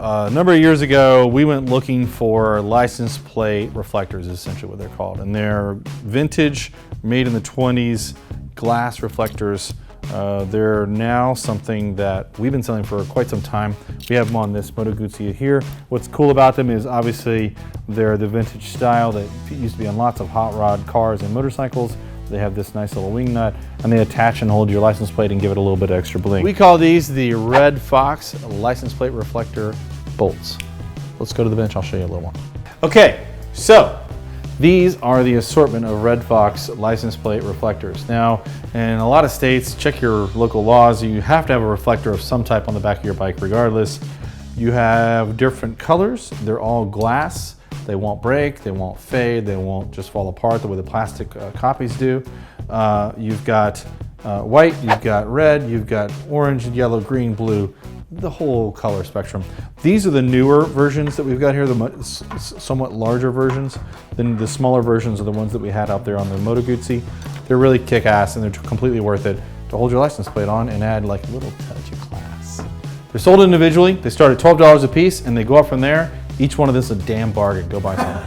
a number of years ago, we went looking for license plate reflectors, is essentially what they're called. And they're vintage, made in the 20s, glass reflectors. They're now something that we've been selling for quite some time. We have them on this Moto Guzzi here. What's cool about them is obviously they're the vintage style that used to be on lots of hot rod cars and motorcycles. They have this nice little wing nut, and they attach and hold your license plate and give it a little bit of extra bling. We call these the Red Fox license plate reflector bolts. Let's go to the bench, I'll show you a little one. Okay, so these are the assortment of Red Fox license plate reflectors. Now, in a lot of states, check your local laws, you have to have a reflector of some type on the back of your bike regardless. You have different colors, they're all glass. They won't break, they won't fade, they won't just fall apart the way the plastic copies do. You've got white, you've got red, you've got orange, yellow, green, blue, the whole color spectrum. These are the newer versions that we've got here, the somewhat larger versions. Then the smaller versions are the ones that we had out there on the Moto Guzzi. They're really kick-ass and they're completely worth it to hold your license plate on and add like a little touch of class. They're sold individually. They start at $12 a piece and they go up from there. Each one of this is a damn bargain. Go buy some.